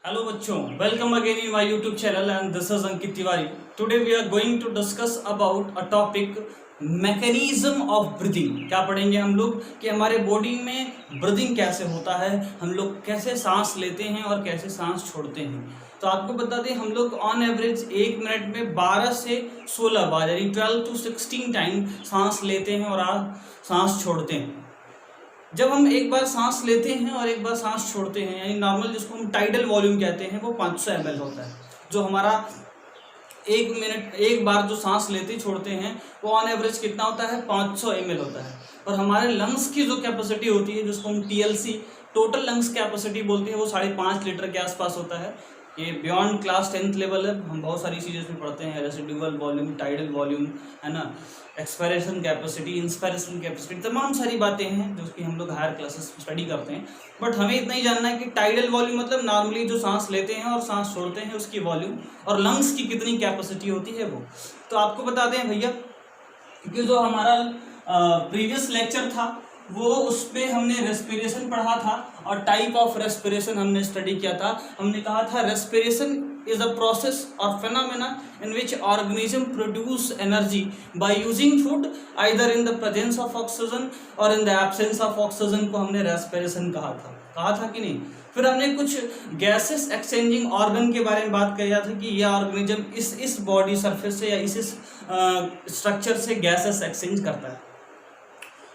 Hello बच्चों, welcome again in my YouTube channel and this is Ankit Tiwari. Today we are going to discuss about a topic mechanism of breathing. क्या पढ़ेंगे हम लोग कि हमारे body में breathing कैसे होता है, हम लोग कैसे सांस लेते हैं और कैसे सांस छोड़ते हैं। तो आपको बता दें हम लोग ऑन एवरेज 1 मिनट में 12 से 16 बार यानी 12 to 16 टाइम सांस लेते हैं और सांस छोड़ते हैं। जब हम एक बार सांस लेते हैं और एक बार सांस छोड़ते हैं यानी नॉर्मल जिसको हम टाइडल वॉल्यूम कहते हैं वो 500 ml होता है। जो हमारा 1 मिनट एक बार जो सांस लेते छोड़ते हैं वो ऑन एवरेज कितना होता है 500 ml होता है। और हमारे लंग्स की जो कैपेसिटी होती है जिसको हम TLC टोटल लंग्स कैपेसिटी बोलते हैं वो 5.5 लीटर के आसपास होता है। ये बियॉन्ड क्लास 10th लेवल है, हम बहुत सारी चीज़ें इसमें पढ़ते हैं, रेसिडुअल वॉल्यूम, टाइडल वॉल्यूम, है ना, एक्सपायरेशन कैपेसिटी, इंस्पायरेशन कैपेसिटी, तमाम सारी बातें हैं जो कि हम लोग हायर क्लासेस में स्टडी करते हैं। बट हमें इतना ही जानना है कि टाइडल वॉल्यूम मतलब नॉर्मली जो सांस लेते हैं और सांस छोड़ते हैं उसकी वॉल्यूम, और लंग्स की कितनी कैपेसिटी होती है वो। तो आपको बता दें भैया कि जो हमारा प्रीवियस लेक्चर था वो उसमें हमने रेस्पिरेशन पढ़ा था और टाइप ऑफ रेस्पिरेशन हमने स्टडी किया था। हमने कहा था रेस्पिरेशन इज अ प्रोसेस और phenomena in which organism produce energy by using food either in the presence of oxygen और in the absence of oxygen को हमने रेस्पिरेशन कहा था कि नहीं। फिर हमने कुछ गैसेस एक्सचेंजिंग ऑर्गन के बारे में बात किया था कि यह ऑर्गेनिज्म इस बॉडी सरफेस से या इस स्ट्रक्चर से गैसेस एक्सचेंज करता है।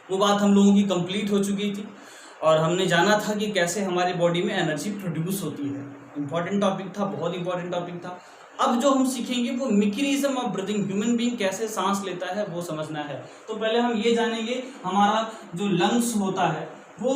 वो बात हम लोगों की कंप्लीट हो चुकी थी और हमने जाना था कि कैसे हमारे बॉडी में एनर्जी प्रोड्यूस होती है। इंपॉर्टेंट टॉपिक था, बहुत इंपॉर्टेंट टॉपिक था। अब जो हम सीखेंगे वो mechanism of breathing, human being कैसे सांस लेता है वो समझना है। तो पहले हम ये जानेंगे हमारा जो लंग्स होता है वो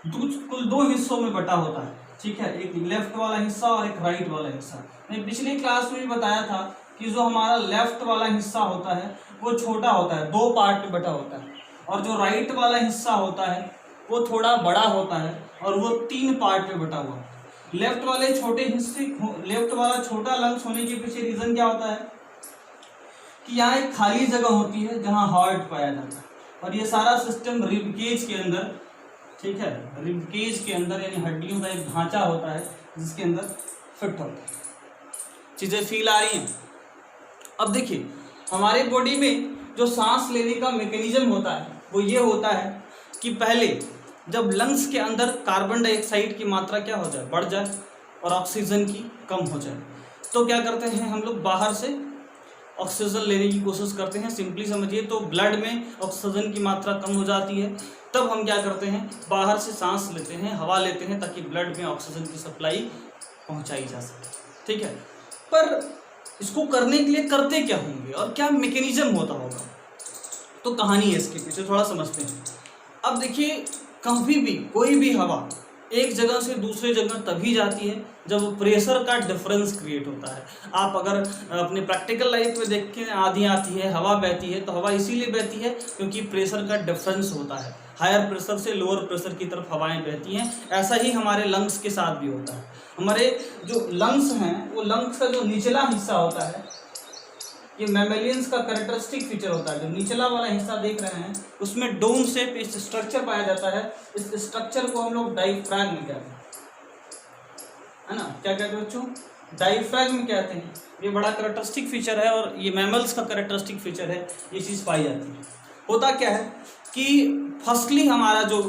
कुल 2 हिस्सों में बटा होता है, ठीक है, एक लेफ्ट वाला हिस्सा और एक राइट वाला हिस्सा। मैंने पिछली क्लास में भी बताया था कि जो हमारा लेफ्ट वाला हिस्सा होता है वो छोटा होता है, 2 पार्ट में बटा होता है, और जो राइट वाला हिस्सा होता है वो थोड़ा बड़ा होता है और वो 3 पार्ट में बटा हुआ है। लेफ्ट वाले छोटे हिस्से, लेफ्ट वाला छोटा लंग्स होने के पीछे रीजन क्या होता है कि यहाँ एक खाली जगह होती है जहाँ हार्ट पाया जाता है, और ये सारा सिस्टम रिब केज के अंदर, ठीक है, रिब केज के अंदर यानी हड्डियों का एक ढांचा होता है जिसके अंदर फिट होता है। चीजें फील आ रही हैं। अब देखिए हमारे बॉडी में जो सांस लेने का मैकेनिज्म होता है वो ये होता है कि पहले जब लंग्स के अंदर कार्बन डाइऑक्साइड की मात्रा क्या हो जाए, बढ़ जाए, और ऑक्सीजन की कम हो जाए, तो क्या करते हैं हम लोग बाहर से ऑक्सीजन लेने की कोशिश करते हैं। सिंपली समझिए तो ब्लड में ऑक्सीजन की मात्रा कम हो जाती है, तब हम क्या करते हैं बाहर से सांस लेते हैं, हवा लेते हैं ताकि ब्लड में ऑक्सीजन की सप्लाई पहुंचाई जा सके, ठीक है। पर इसको करने के लिए करते क्या होंगे और क्या मैकेनिज्म होता होगा, तो कहानी है इसके पीछे, थोड़ा समझते हैं। अब देखिए कभी भी कोई भी हवा एक जगह से दूसरे जगह तभी जाती है जब प्रेशर का डिफरेंस क्रिएट होता है। आप अगर अपने प्रैक्टिकल लाइफ में देखें, आंधी आती है, हवा बहती है, तो हवा इसीलिए बहती है क्योंकि प्रेशर का डिफरेंस होता है, हायर प्रेशर से लोअर प्रेशर की तरफ हवाएं बहती हैं। ऐसा ही हमारे लंग्स के साथ भी होता है। हमारे जो लंग्स हैं वो लंग्स का जो निचला हिस्सा होता है, ये मैमेलियंस का कैरेक्टरिस्टिक फीचर होता है। जो निचला वाला हिस्सा देख रहे हैं उसमें डोम शेप इस स्ट्रक्चर पाया जाता है। इस स्ट्रक्चर को हम लोग डायफ्राग्म कहते हैं, है ना। क्या कहते हैं बच्चों, डायफ्राग्म कहते हैं। ये बड़ा कैरेक्टरिस्टिक फीचर है और ये मैमल्स का कैरेक्टरिस्टिक फीचर है, ये चीज़ पाई जाती है। होता क्या है कि फर्स्टली हमारा जो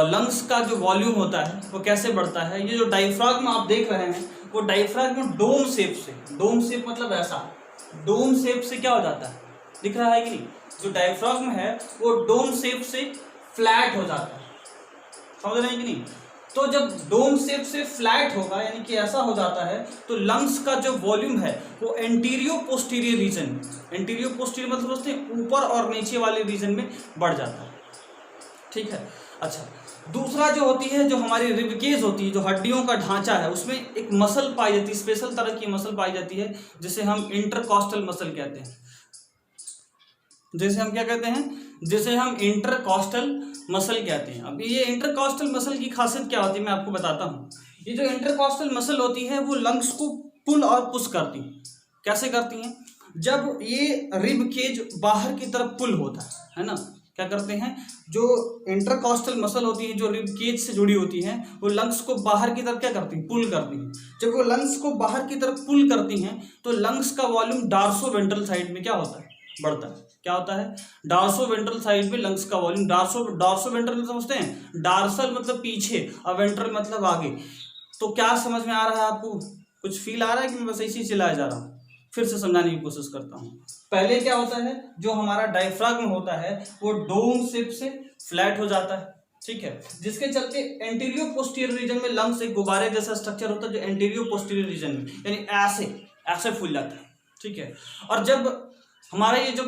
लंग्स का जो वॉल्यूम होता है वो कैसे बढ़ता है, ये जो डायफ्राग्म आप देख रहे हैं वो डायफ्राग्म डोम शेप से, डोम शेप मतलब ऐसा, डोम शेप से क्या हो जाता है, दिख रहा है कि नहीं, जो डायफ्राग्म है वो डोम शेप से फ्लैट हो जाता है, समझ रहे हैं कि नहीं। तो जब डोम शेप से फ्लैट होगा यानी कि ऐसा हो जाता है तो लंग्स का जो वॉल्यूम है वो एंटीरियो पोस्टीरियर रीजन, एंटीरियो पोस्टीरियर मतलब उससे ऊपर और नीचे वाले रीजन में बढ़ जाता है, ठीक है। अच्छा, दूसरा जो होती है, जो हमारी रिबकेज होती है, जो हड्डियों का ढांचा है, उसमें एक मसल पाई जाती है, स्पेशल तरह की मसल पाई जाती है जिसे हम इंटरकॉस्टल मसल कहते हैं। जैसे हम क्या कहते हैं, जैसे हम इंटरकॉस्टल मसल कहते हैं। अब ये इंटरकॉस्टल मसल की खासियत क्या होती है मैं आपको बताता हूँ। ये जो इंटरकॉस्टल मसल होती है वो लंग्स को पुल और पुश करती है। कैसे करती हैं, जब ये रिब केज बाहर की तरफ पुल होता है ना, क्या करते हैं, जो इंटरकॉस्टल मसल होती है, जो रिब केज से जुड़ी होती हैं, वो लंग्स को बाहर की तरफ क्या करती हैं, पुल करती हैं। जब वो लंग्स को बाहर की तरफ पुल करती हैं तो लंग्स का वॉल्यूम डार्सोवेंट्रल साइड में क्या होता है, बढ़ता है। क्या होता है, डार्सोवेंट्रल साइड में लंग्स का वॉल्यूम, डार्सोवेंट्रल में समझते हैं, डार्सल मतलब पीछे और वेंट्रल मतलब आगे। तो क्या समझ में आ रहा है आपको, कुछ फील आ रहा है कि मैं बस ऐसे ही चलाया जा रहा हूँ? फिर से समझाने की कोशिश करता हूँ। पहले क्या होता है, जो हमारा डायफ्राग्म होता है वो डोम शेप से फ्लैट हो जाता है, ठीक है, जिसके चलते एंटीरियो पोस्टीरियर रीजन में लंग्स एक गुब्बारे जैसा स्ट्रक्चर होता है, जो एंटीरियो पोस्टीरियर रीजन में यानी ऐसे ऐसे फूल जाता है, ठीक है। और जब हमारा ये जो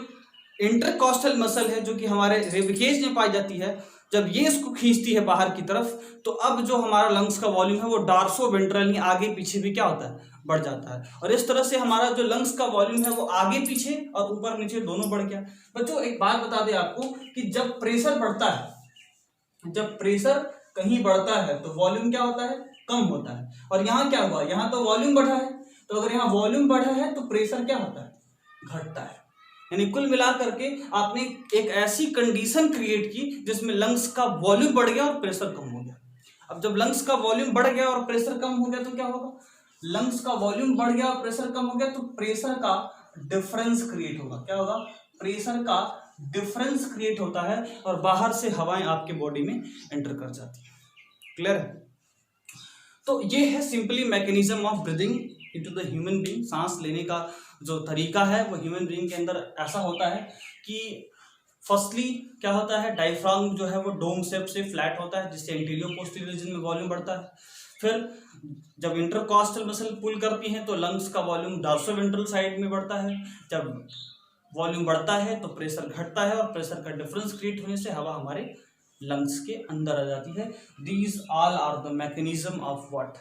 इंटरकॉस्टल मसल है, जो कि हमारे रिबकेज में पाई जाती है, जब ये इसको खींचती है बाहर की तरफ, तो अब जो हमारा लंग्स का वॉल्यूम है वो डार्सोवेंट्रल यानी आगे पीछे भी क्या होता है, बढ़ जाता है। और इस तरह से हमारा जो लंग्स का वॉल्यूम है वो आगे पीछे और ऊपर नीचे दोनों बढ़ गया। बच्चों एक बात बता दें आपको कि जब प्रेशर बढ़ता है, जब प्रेशर कहीं बढ़ता है तो वॉल्यूम क्या होता है, कम होता है। और यहाँ क्या हुआ, यहाँ तो वॉल्यूम बढ़ा है, तो अगर यहाँ वॉल्यूम बढ़ा है तो प्रेशर क्या होता है, घटता है। यानी कुल मिलाकर के आपने एक ऐसी कंडीशन क्रिएट की जिसमें लंग्स का वॉल्यूम बढ़ गया और प्रेशर कम हो गया। अब जब लंग्स का वॉल्यूम बढ़ गया और प्रेशर कम हो गया तो क्या होगा, लंग्स का वॉल्यूम बढ़ गया और प्रेशर कम हो गया तो प्रेशर का डिफरेंस क्रिएट होगा। क्या होगा, प्रेशर का डिफरेंस क्रिएट होता है और बाहर से हवाएं आपके बॉडी में एंटर कर जाती है। क्लियर है? तो ये है simply mechanism of breathing into the human being. सांस लेने का जो तरीका है वो ह्यूमन बीइंग के अंदर ऐसा होता है कि फर्स्टली क्या होता है, डायफ्राम जो है वो डोम शेप से फ्लैट होता है, जिससे इंटीरियर पोस्टीरियर रीजन में वॉल्यूम बढ़ता है। फिर जब इंटरकॉस्टल मसल पुल करती हैं तो लंग्स का वॉल्यूम डार्सोवेंट्रल साइड में बढ़ता है। जब वॉल्यूम बढ़ता है तो प्रेशर घटता है और प्रेशर का डिफरेंस क्रिएट होने से हवा हमारे लंग्स के अंदर आ जाती है। These all are the mechanism of what,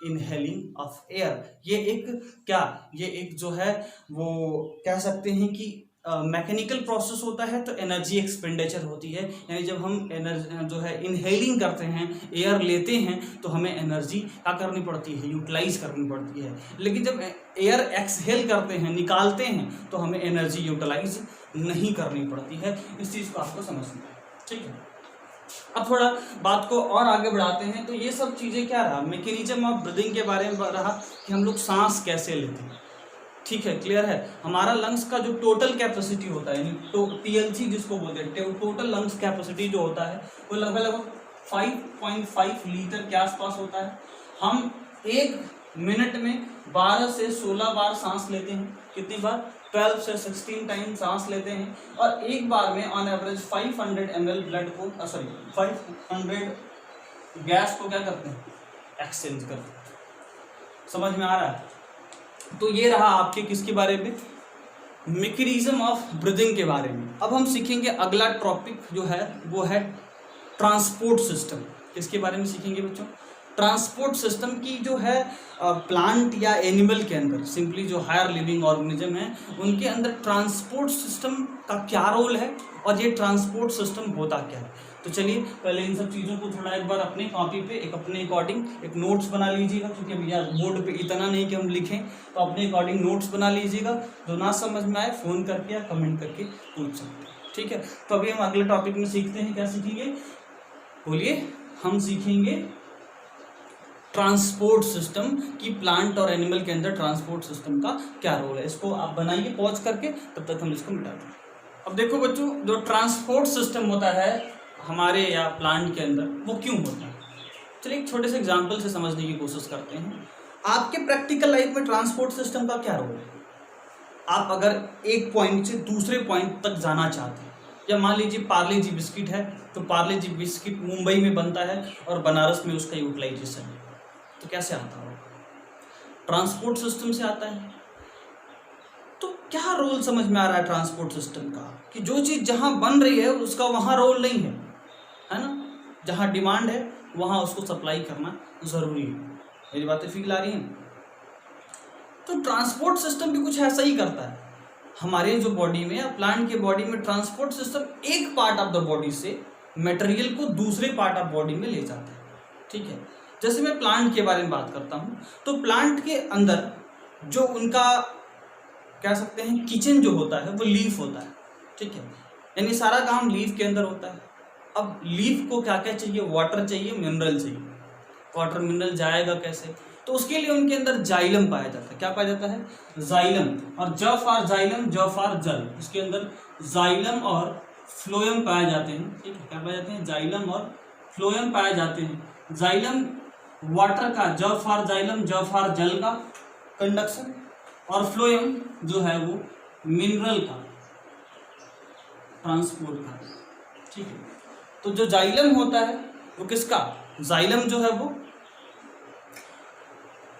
inhaling of air. ये एक क्या, ये एक जो है वो कह सकते हैं कि मैकेनिकल प्रोसेस होता है, तो एनर्जी एक्सपेंडिचर होती है। यानी जब हम एनर्जी जो है इनहेलिंग करते हैं, एयर लेते हैं, तो हमें एनर्जी क्या करनी पड़ती है, यूटिलाइज करनी पड़ती है। लेकिन जब एयर एक्सहेल करते हैं, निकालते हैं, तो हमें एनर्जी यूटिलाइज नहीं करनी पड़ती है। इस चीज़ को आपको समझना है, ठीक है। अब थोड़ा बात को और आगे बढ़ाते हैं। तो ये सब चीज़ें क्या रहा, मैकेनिज्म ऑफ ब्रीदिंग के बारे में रहा कि हम लोग सांस कैसे लेते हैं, ठीक है, क्लियर है। हमारा लंग्स का जो टोटल कैपेसिटी होता है, यानी TLC जिसको बोलते हैं, टोटल लंग्स कैपेसिटी जो होता है वो लगभग 5.5 लीटर के आसपास होता है। हम एक मिनट में 12 से 16 बार सांस लेते हैं। कितनी बार, 12 से 16 टाइम सांस लेते हैं। और एक बार में ऑन एवरेज 500 ml ब्लड को 500 गैस को क्या करते हैं, एक्सचेंज करते हैं। समझ में आ रहा है? तो ये रहा आपके किसके बारे में, मैकेनिज्म ऑफ ब्रीदिंग के बारे में। अब हम सीखेंगे अगला टॉपिक जो है वो है ट्रांसपोर्ट सिस्टम। किसके बारे में सीखेंगे बच्चों, ट्रांसपोर्ट सिस्टम की जो है प्लांट या एनिमल के अंदर, सिंपली जो हायर लिविंग ऑर्गेनिज्म है उनके अंदर ट्रांसपोर्ट सिस्टम का क्या रोल है और ये ट्रांसपोर्ट सिस्टम होता क्या है। तो चलिए पहले इन सब चीज़ों को थोड़ा एक बार अपने कॉपी पे एक अपने अकॉर्डिंग एक नोट्स बना लीजिएगा, क्योंकि अभी यार बोर्ड पे इतना नहीं कि हम लिखें, तो अपने अकॉर्डिंग नोट्स बना लीजिएगा। जो ना समझ में आए फ़ोन करके या कमेंट करके पूछ सकते हैं, ठीक है। तो अभी हम अगले टॉपिक में सीखते हैं, क्या सीखेंगे बोलिए, हम सीखेंगे ट्रांसपोर्ट सिस्टम की प्लांट और एनिमल के अंदर ट्रांसपोर्ट सिस्टम का क्या रोल है। इसको आप बनाइए पॉज करके, तब तक हम इसको मिटा दें। अब देखो बच्चों, जो ट्रांसपोर्ट सिस्टम होता है हमारे या प्लांट के अंदर वो क्यों होता है, चलिए एक छोटे से एग्जांपल से समझने की कोशिश करते हैं। आपके प्रैक्टिकल लाइफ में ट्रांसपोर्ट सिस्टम का क्या रोल है। आप अगर एक पॉइंट से दूसरे पॉइंट तक जाना चाहते हैं, या मान लीजिए पार्ले जी बिस्किट है, तो पार्ले जी बिस्किट मुंबई में बनता है और बनारस में उसका यूटिलाइजेशन है, तो कैसे आता होगा, ट्रांसपोर्ट सिस्टम से आता है। तो क्या रोल समझ में आ रहा है ट्रांसपोर्ट सिस्टम का, कि जो चीज़ जहाँ बन रही है उसका वहाँ रोल नहीं है ना, जहाँ डिमांड है वहाँ उसको सप्लाई करना ज़रूरी है। मेरी बातें फील आ रही हैं? तो ट्रांसपोर्ट सिस्टम भी कुछ ऐसा ही करता है। हमारे जो बॉडी में या प्लांट के बॉडी में ट्रांसपोर्ट सिस्टम एक पार्ट ऑफ द बॉडी से मटेरियल को दूसरे पार्ट ऑफ बॉडी में ले जाता है, ठीक है। जैसे मैं प्लांट के बारे में बात करता हूँ, तो प्लांट के अंदर जो उनका कह सकते हैं किचन जो होता है वो लीफ होता है, ठीक है। यानी सारा काम लीफ के अंदर होता है। अब लीफ को क्या क्या चाहिए, वाटर चाहिए, मिनरल चाहिए। वाटर मिनरल जाएगा कैसे, तो उसके लिए उनके अंदर जाइलम पाया जाता है। क्या पाया जाता है, जाइलम। और ज फॉर जाइलम, ज फॉर जल, इसके अंदर जाइलम और फ्लोएम पाए जाते हैं। ठीक है, क्या पाए जाते हैं, जाइलम और फ्लोएम पाए जाते हैं। जाइलम वाटर का, ज फॉर जाइलम, ज फॉर जल का कंडक्शन, और फ्लोएम जो है वो मिनरल का ट्रांसपोर्ट का। ठीक है, तो जो जाइलम होता है वो किसका, जाइलम जो है वो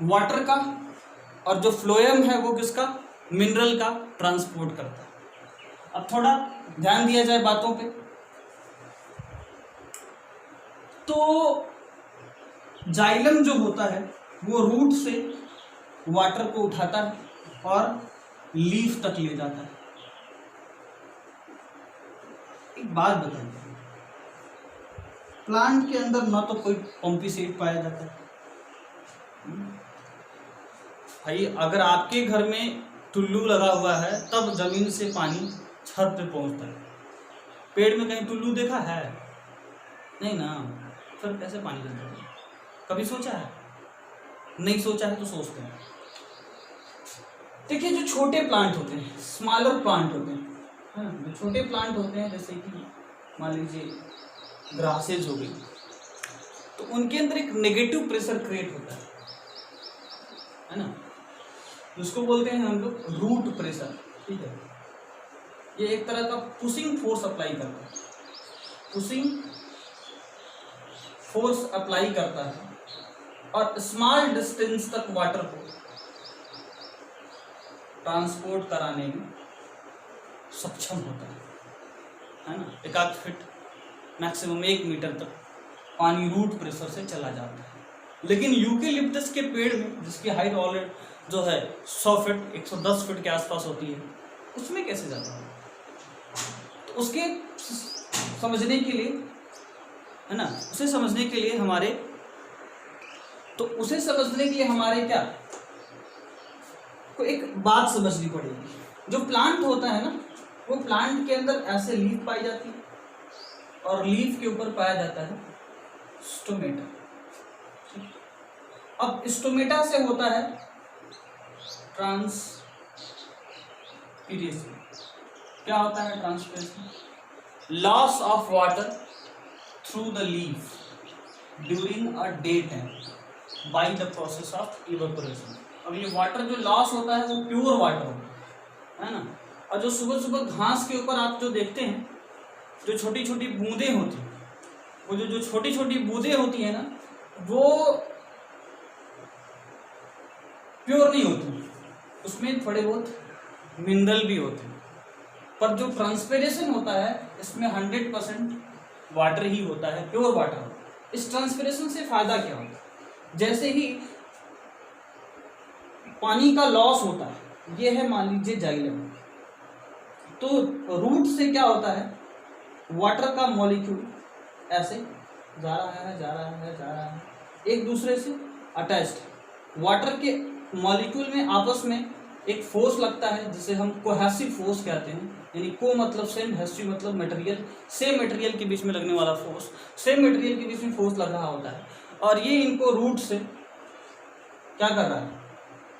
वाटर का, और जो फ्लोएम है वो किसका, मिनरल का ट्रांसपोर्ट करता है। अब थोड़ा ध्यान दिया जाए बातों पे, तो जाइलम जो होता है वो रूट से वाटर को उठाता है और लीफ तक ले जाता है। एक बात बताइए, प्लांट के अंदर ना तो कोई पंपी सेट पाया जाता है। भाई अगर आपके घर में टुल्लू लगा हुआ है तब जमीन से पानी छत पे पहुंचता है। पेड़ में कहीं टुल्लू देखा है, नहीं ना, फिर कैसे पानी चलता है? कभी सोचा है? नहीं सोचा है तो सोचते हैं। देखिए, जो छोटे प्लांट होते हैं, स्मॉलर प्लांट होते हैं, जो छोटे प्लांट होते हैं, जैसे कि मान लीजिए ग्रासेज हो गई, तो उनके अंदर एक नेगेटिव प्रेशर क्रिएट होता है ना, उसको बोलते हैं हम लोग रूट प्रेशर। ठीक है, ये एक तरह का पुशिंग फोर्स अप्लाई करता है, पुशिंग फोर्स अप्लाई करता है और स्मॉल डिस्टेंस तक वाटर को ट्रांसपोर्ट कराने में सक्षम होता है ना। 1 फीट मैक्सिमम 1 मीटर तक पानी रूट प्रेशर से चला जाता है। लेकिन यूकेलिप्टस के पेड़ में, जिसकी हाइट ऑलरेडी जो है 100 फीट 110 फीट के आसपास होती है, उसमें कैसे जाता है? तो उसके समझने के लिए, है ना, उसे समझने के लिए हमारे क्या को एक बात समझनी पड़ेगी। जो प्लांट होता है ना, वो प्लांट के अंदर ऐसे लीफ पाई जाती है और लीफ के ऊपर पाया जाता है स्टोमेटा। अब स्टोमेटा से होता है ट्रांसपीरेशन। क्या होता है transpiration? Loss of water through the leaf during a day time by the process of evaporation. अब ये वाटर जो लॉस होता है वो प्योर वाटर होता है ना। और जो सुबह सुबह घास के ऊपर आप जो देखते हैं, जो छोटी छोटी बूंदें होती हैं, वो जो छोटी छोटी बूंदें होती है ना, वो प्योर नहीं होती, उसमें थोड़े बहुत मिनरल भी होते हैं। पर जो ट्रांसपिरेशन होता है इसमें 100% वाटर ही होता है, प्योर वाटर होता है। इस ट्रांसपिरेशन से फायदा क्या होता है? जैसे ही पानी का लॉस होता है, ये है मान लीजिए जाइलम, तो रूट से क्या होता है, वाटर का मॉलिक्यूल ऐसे जा रहा है एक दूसरे से अटैच्ड। वाटर के मॉलिक्यूल में आपस में एक फोर्स लगता है जिसे हम कोहेसिव फोर्स कहते हैं। यानी को मतलब सेम, हेसिव मतलब मटेरियल, सेम मटेरियल के बीच में लगने वाला फोर्स, सेम मटेरियल के बीच में फोर्स लग रहा होता है। और ये इनको रूट से क्या कर रहा है,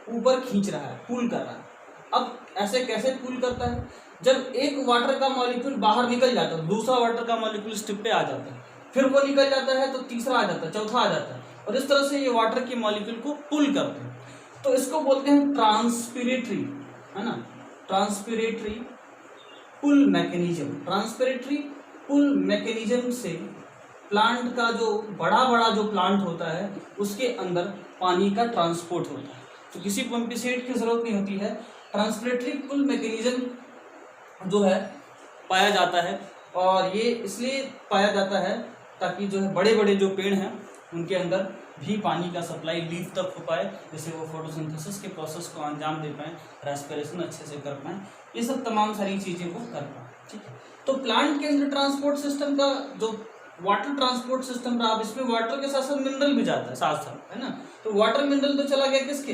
ऊपर खींच रहा है, पुल कर रहा है। अब ऐसे कैसे पुल करता है? जब एक वाटर का मॉलिक्यूल बाहर निकल जाता है, दूसरा वाटर का मॉलिक्यूल स्टिप पे आ जाता है, फिर वो निकल जाता है तो तीसरा आ जाता है, चौथा आ जाता है, और इस तरह से ये वाटर के मॉलिक्यूल को पुल करते हैं। तो इसको बोलते हैं ट्रांसपिरेटरी, है ना, ट्रांसपिरेटरी पुल मैकेनिज्म। ट्रांसपिरेटरी पुल मैकेनिज्म से प्लांट का जो बड़ा जो प्लांट होता है उसके अंदर पानी का ट्रांसपोर्ट होता है। तो किसी पंपिसेट की जरूरत नहीं होती है, ट्रांसपिरेटरी पुल मैकेनिज्म जो है पाया जाता है। और ये इसलिए पाया जाता है ताकि जो है बड़े बड़े जो पेड़ हैं उनके अंदर भी पानी का सप्लाई लीफ तक हो पाए, जैसे वो फोटोसिंथेसिस के प्रोसेस को अंजाम दे पाएँ, रेस्पिरेशन अच्छे से कर पाएँ, ये सब तमाम सारी चीज़ें वो कर पाएँ। ठीक है, तो प्लांट के अंदर ट्रांसपोर्ट सिस्टम का जो वाटर ट्रांसपोर्ट सिस्टम रहा, अब इसमें वाटर के साथ साथ मिनरल भी जाता है साथ साथ, है ना। तो वाटर मिनरल तो चला गया किसके,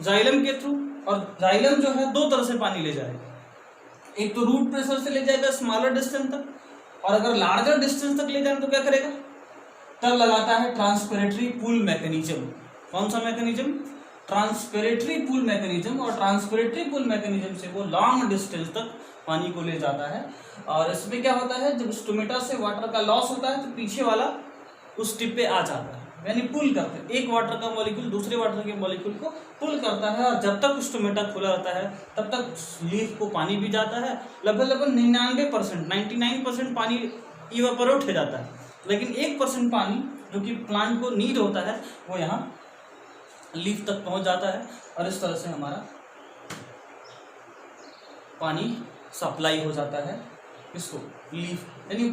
जाइलम के थ्रू। और जाइलम जो है 2 तरह से पानी ले जाएगा, एक तो रूट प्रेशर से ले जाएगा स्मॉलर डिस्टेंस तक, और अगर लार्जर डिस्टेंस तक ले जाए तो क्या करेगा, तब लगाता है ट्रांसपिरेटरी पुल मैकेनिज्म। कौन सा मैकेनिज्म, ट्रांसपिरेटरी पुल मैकेनिज्म। और ट्रांसपिरेटरी पुल मैकेनिज्म से वो लॉन्ग डिस्टेंस तक पानी को ले जाता है। और इसमें क्या होता है, जब स्टोमेटा से वाटर का लॉस होता है तो पीछे वाला उस टिप पे आ जाता है, यानी पुल करते हैं, एक वाटर का मॉलिक्यूल दूसरे वाटर के मॉलिक्यूल को पुल करता है। और जब तक स्टोमेटा खुला रहता है तब तक लीफ को पानी भी जाता है, लगभग 99%, 99% पानी इवेपोरेट हो जाता है, लेकिन 1% पानी जो कि प्लांट को नीड होता है वो यहाँ लीफ तक पहुँच जाता है। और इस तरह से हमारा पानी सप्लाई हो जाता है इसको लीफ, यानी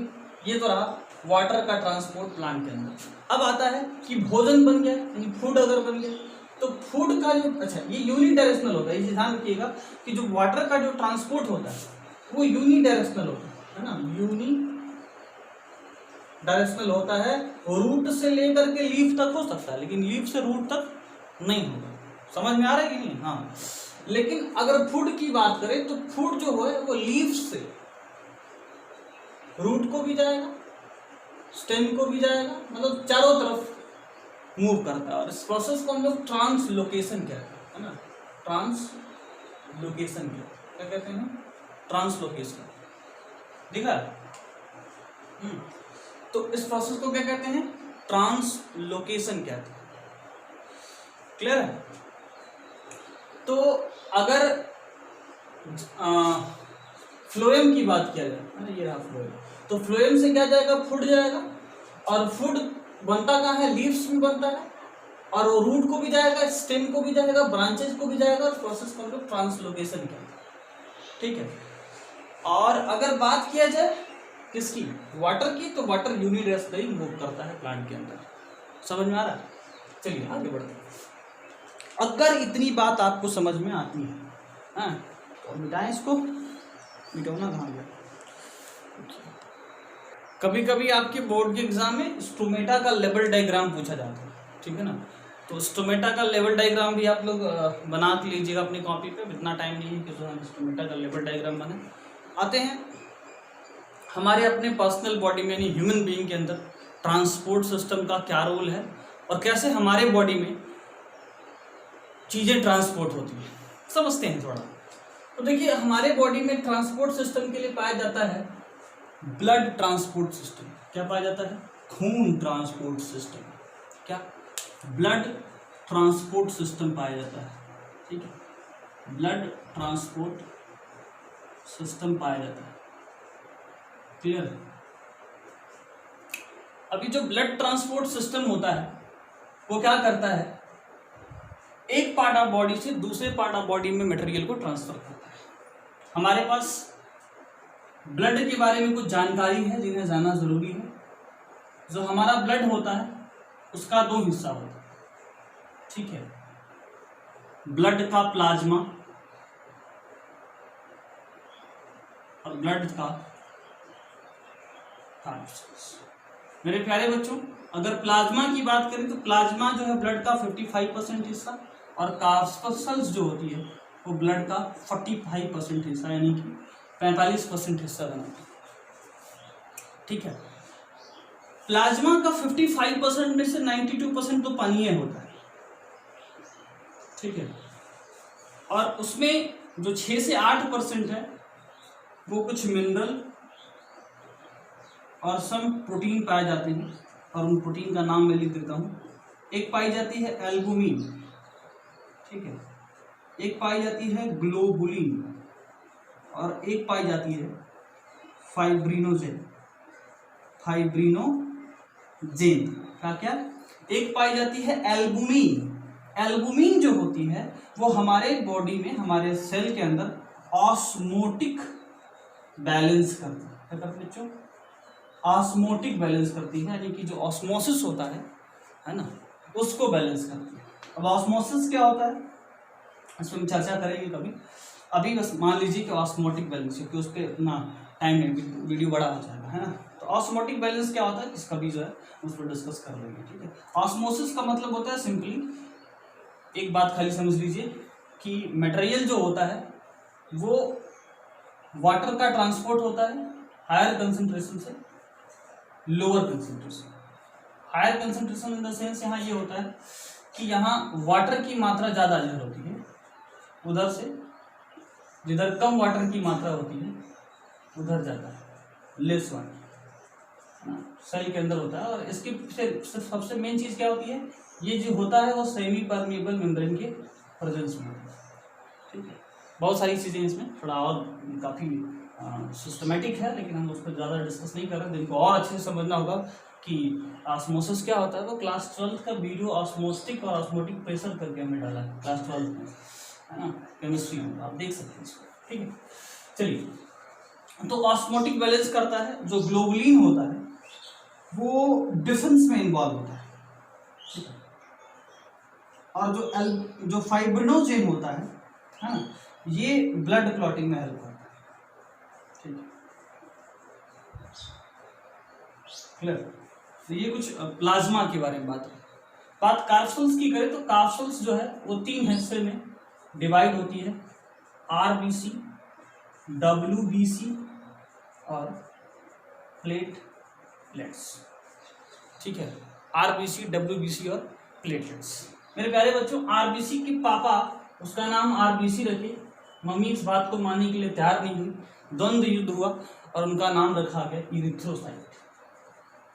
ये तो रहा वाटर का ट्रांसपोर्ट प्लांट के अंदर। अब आता है कि भोजन बन गया, यानी फूड अगर बन गया तो फूड का जो, अच्छा ये यूनिडायरेक्शनल होता है, ये ध्यान रखिएगा कि जो वाटर का जो ट्रांसपोर्ट होता है वो यूनिडायरेक्शनल होता है ना, यूनिडायरेक्शनल होता है। रूट से लेकर के लीफ तक हो सकता है, लेकिन लीफ से रूट तक नहीं होगा। समझ में आ रहा है कि नहीं? हाँ, लेकिन अगर फूड की बात करें तो फूड जो है वो लीफ से रूट को भी जाएगा, स्टेम को भी जाएगा, मतलब चारों तरफ मूव करता है। और इस प्रोसेस को हम लोग ट्रांसलोकेशन कहते हैं ना, ट्रांसलोकेशन क्या कहते हैं, ट्रांसलोकेशन, दिखा। तो इस प्रोसेस को क्या कहते हैं, ट्रांसलोकेशन कहते हैं। क्लियर है? तो अगर फ्लोएम की बात किया जाए, ये रहा फ्लोएम, तो फ्लोएम से क्या जाएगा, फूड जाएगा। और फूड बनता कहाँ है, लीव्स में बनता है, और वो रूट को भी जाएगा, स्टेम को भी जाएगा, ब्रांचेज को भी जाएगा। और प्रोसेस को हम लोग ट्रांसलोकेशन कहते हैं। ठीक है। और अगर बात किया जाए किसकी, वाटर की, तो वाटर यूनिडायरेक्शनली मूव करता है प्लांट के अंदर। समझ में आ रहा है? चलिए आगे बढ़ते हैं। अगर इतनी बात आपको समझ में आती है, हाँ, तो मिटाएं इसको, मिटाना कहाँ गया। कभी कभी आपके बोर्ड के एग्जाम में स्टोमेटा का लेवल डायग्राम पूछा जाता है, ठीक है ना, तो स्टोमेटा का लेवल डायग्राम भी आप लोग बना लीजिएगा अपनी कॉपी पे। इतना टाइम नहीं है कि हम स्टोमेटा का लेवल डायग्राम बने। आते हैं हमारे अपने पर्सनल बॉडी में, यानी ह्यूमन बीइंग के अंदर ट्रांसपोर्ट सिस्टम का क्या रोल है और कैसे हमारे बॉडी में चीज़ें ट्रांसपोर्ट होती हैं, समझते हैं थोड़ा। तो देखिए, हमारे बॉडी में ट्रांसपोर्ट सिस्टम के लिए पाया जाता है ब्लड ट्रांसपोर्ट सिस्टम। क्या पाया जाता है, खून ट्रांसपोर्ट सिस्टम, क्या, ब्लड ट्रांसपोर्ट सिस्टम पाया जाता है। ठीक है, ब्लड ट्रांसपोर्ट सिस्टम पाया जाता है। क्लियर? अभी जो ब्लड ट्रांसपोर्ट सिस्टम होता है वो क्या करता है, एक पार्ट ऑफ बॉडी से दूसरे पार्ट ऑफ बॉडी में मटेरियल को ट्रांसफर करता है। हमारे पास ब्लड के बारे में कुछ जानकारी है जिन्हें जानना जरूरी है। जो हमारा ब्लड होता है उसका दो हिस्सा होता है। ठीक है, ब्लड का प्लाज्मा और ब्लड का कार्बोसेल्स। मेरे प्यारे बच्चों, अगर प्लाज्मा की बात करें तो प्लाज्मा जो है ब्लड का 55% हिस्सा, और कार्बोसेल्स जो होती है वो ब्लड का 45% हिस्सा, यानी कि 45% हिस्सा बनाती है। ठीक है, प्लाज्मा का 55% में से 92% तो पानी होता है। ठीक है, और उसमें जो 6 से 8% है वो कुछ मिनरल और सम प्रोटीन पाए जाते हैं, और उन प्रोटीन का नाम मैं लिख देता हूँ। एक पाई जाती है एल्बुमिन, ठीक है, एक पाई जाती है ग्लोबुलिन, और एक पाई जाती है फाइब्रिनोजेन। क्या क्या, एक पाई जाती है एल्बुमिन। एल्बुमिन जो होती है वो हमारे बॉडी में, हमारे सेल के अंदर ऑस्मोटिक बैलेंस करती है। क्या करती है बच्चों, ऑस्मोटिक बैलेंस करती है, यानी कि जो ऑस्मोसिस होता है ना, उसको बैलेंस करती है। अब ऑस्मोसिस क्या होता है इस पर हम चर्चा करेंगे कभी, अभी बस मान लीजिए कि ऑस्मोटिक बैलेंस, क्योंकि उस पर इतना टाइम नहीं, वीडियो बड़ा हो जाएगा, है ना। तो ऑस्मोटिक बैलेंस क्या होता है इसका भी जो है उस पर डिस्कस कर लेंगे। ठीक है, ऑस्मोसिस का मतलब होता है सिंपली, एक बात खाली समझ लीजिए कि मटेरियल जो होता है वो वाटर का ट्रांसपोर्ट होता है हायर कंसंट्रेशन से lower concentration. Higher concentration in the sense यहाँ ये होता है कि यहाँ वाटर की मात्रा ज़्यादा इधर होती है, उधर से जिधर कम वाटर की मात्रा होती है उधर ज़्यादा है, लेस वाटर सेल के अंदर होता है। और इसकी सबसे मेन चीज़ क्या होती है, ये जो होता है वो सेमी परमेबल मेम्ब्रेन के प्रेजेंस में होता है। ठीक है, बहुत सारी चीज़ें इसमें थोड़ा और काफ़ी सिस्टमेटिक है, लेकिन हम उस पर ज़्यादा डिस्कस नहीं कर रहे हैं। जिनको और अच्छे से समझना होगा कि ऑस्मोसिस क्या होता है, वो क्लास 12 का वीडियो ऑस्मोस्टिक और ऑस्मोटिक प्रेशर करके हमने डाला है क्लास 12 में, है ना, केमिस्ट्री में, आप देख सकते हैं इसको। ठीक है, चलिए, तो ऑस्मोटिक बैलेंस करता है, जो ग्लोबुलिन होता है वो डिफेंस में इन्वॉल्व होता है। ठीक है, और जो फाइब्रिनोजेन होता है ना, ये ब्लड क्लॉटिंग में हेल्प करता है। ठीक है, क्लियर। तो ये कुछ प्लाज्मा के बारे में बात कार्पसूल्स की करें तो कार्पसूल्स जो है वो 3 हिस्से में डिवाइड होती है, आरबीसी, डब्ल्यूबीसी और प्लेटलेट्स। ठीक है, आरबीसी, डब्ल्यूबीसी और प्लेटलेट्स। मेरे प्यारे बच्चों, आरबीसी की पापा उसका नाम आरबीसी रखे, मम्मी इस बात को मानने के लिए तैयार नहीं हुई, द्वंद्व युद्ध हुआ और उनका नाम रखा गया इरिथ्रोसाइट।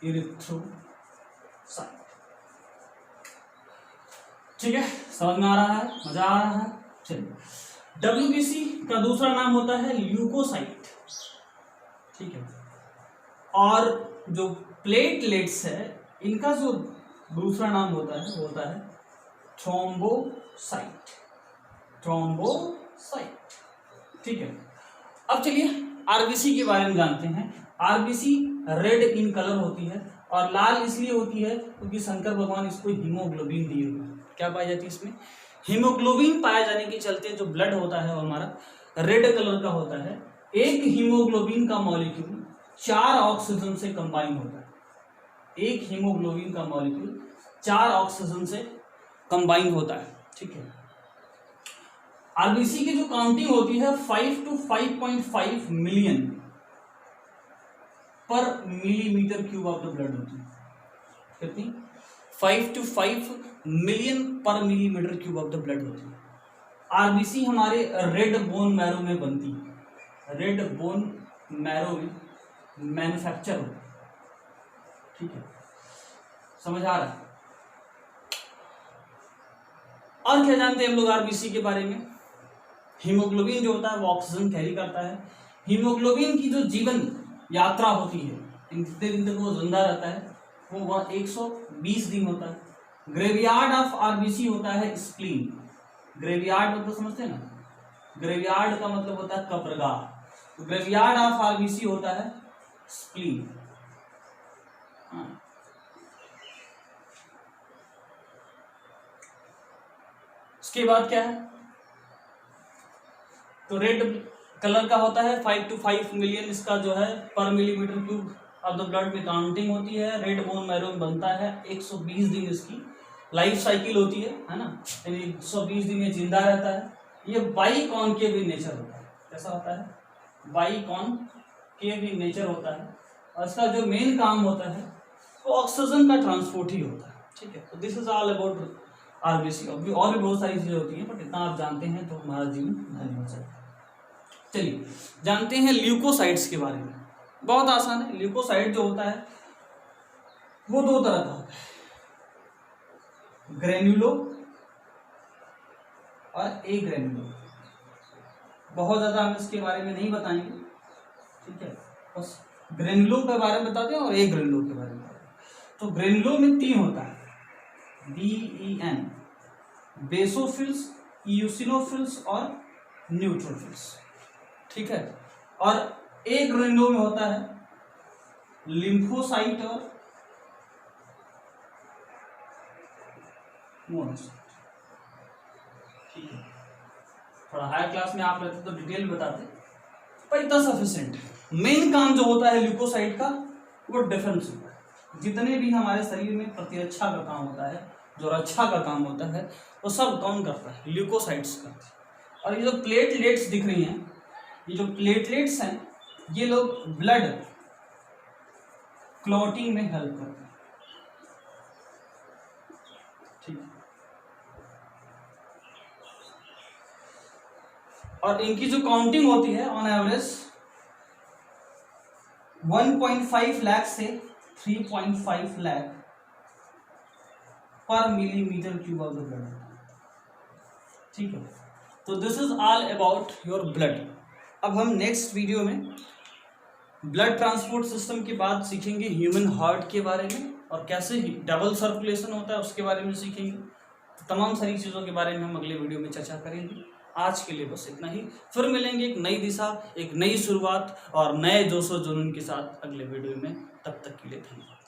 इरिथ्रोसाइट। ठीक है, समझ में आ रहा है, मजा आ रहा है। चलिए, डब्ल्यूबीसी का दूसरा नाम होता है ल्यूकोसाइट। ठीक है, और जो प्लेटलेट्स है इनका जो दूसरा नाम होता है वो होता है थ्रोम्बोसाइट। थ्रोम्बोसाइट। ठीक है, अब चलिए आरबीसी के बारे में जानते हैं। आरबीसी रेड इन कलर होती है और लाल इसलिए होती है क्योंकि शंकर भगवान इसको हीमोग्लोबिन दिए हुए हैं। क्या पाई जाती है इसमें, हीमोग्लोबिन पाए जाने के चलते जो ब्लड होता है वो हमारा रेड कलर का होता है। एक हीमोग्लोबिन का मॉलिक्यूल 4 ऑक्सीजन से कंबाइन होता है। एक हीमोग्लोबिन का मॉलिक्यूल 4 ऑक्सीजन से कंबाइन होता है। ठीक है, आरबीसी की जो काउंटिंग होती है 5 to 5.5 मिलियन पर millimetre cube of the blood होती है। कितनी, 5 to 5 मिलियन पर millimetre cube of the blood होती है। आरबीसी हमारे रेड बोन मैरो में बनती है, रेड बोन मैरो में मैन्युफैक्चर होता है। ठीक है, समझ आ रहा है। और क्या जानते हैं हम लोग आरबीसी के बारे में, हीमोग्लोबिन जो होता है वो ऑक्सीजन कैरी करता है। हीमोग्लोबिन की जो जीवन यात्रा होती है, कितने दिन तक वो जिंदा रहता है, वो 120 दिन होता है। ग्रेवयार्ड ऑफ आरबीसी होता है स्प्लीन। ग्रेवयार्ड मतलब समझते हैं ना, ग्रेवयार्ड का मतलब होता है कब्रगाह, तो ग्रेवयार्ड ऑफ आरबीसी होता है स्प्लीन। इसके बाद क्या है, तो रेड कलर का होता है 5 to 5 मिलियन, इसका जो है पर millimetre cube of the blood में काउंटिंग होती है। रेड बोन मैरो में बनता है, 120 दिन इसकी लाइफ साइकिल होती है ना, 120 दिन ये जिंदा रहता है। ये बाइकॉनकेव इन नेचर होता है। कैसा होता है, बाइकॉनकेव इन नेचर होता है, और इसका जो मेन काम होता है वो ऑक्सीजन का ट्रांसपोर्ट ही होता है। ठीक है, तो this is all about RBC. और भी बहुत सारी चीजें होती हैं, बट इतना आप जानते हैं तो हमारा जीवन धन्य हो जाएगा। चलिए जानते हैं ल्यूकोसाइट्स के बारे में, बहुत आसान है। ल्यूकोसाइट जो होता है वो 2 तरह का होता है, ग्रेन्युलो और ए ग्रेन्युलो। बहुत ज्यादा हम इसके बारे में नहीं बताएंगे, ठीक है, बस ग्रेन्युलो के बारे में बताते हैं और ए ग्रेन्युलो के बारे में बताते हैं। तो ग्रेन्युलो में 3 होता है, BEN, बेसोफिल्स, ईओसिनोफिल्स और न्यूट्रोफिल्स। ठीक है, और ए ग्रेन्युलो में होता है लिम्फोसाइट और मोनोसाइट। ठीक है, थोड़ा हायर क्लास में आप रहते तो डिटेल बताते, पर इतना सफिशिएंट है। मेन काम जो होता है ल्यूकोसाइट का वो डिफेंस होता है। जितने भी हमारे शरीर में प्रतिरक्षा का काम होता है, जो रक्षा का काम होता है, वो सब कौन करता है, ल्यूकोसाइट्स करता है। और ये जो प्लेटलेट्स दिख रही हैं, ये जो प्लेटलेट्स हैं ये लोग ब्लड क्लॉटिंग में हेल्प करते हैं, ठीक है। और इनकी जो काउंटिंग होती है ऑन एवरेज 1.5 लाख से 3.5 लाख पर millimetre cube of the blood, ठीक है। तो this is all about your blood. अब हम नेक्स्ट वीडियो में ब्लड ट्रांसपोर्ट सिस्टम के बाद सीखेंगे ह्यूमन हार्ट के बारे में और कैसे डबल सर्कुलेशन होता है उसके बारे में सीखेंगे। तमाम सारी चीज़ों के बारे में हम अगले वीडियो में चर्चा करेंगे। आज के लिए बस इतना ही, फिर मिलेंगे एक नई दिशा, एक नई शुरुआत और नए जोशो जुनून के साथ अगले वीडियो में। तब तक के लिए धन्यवाद।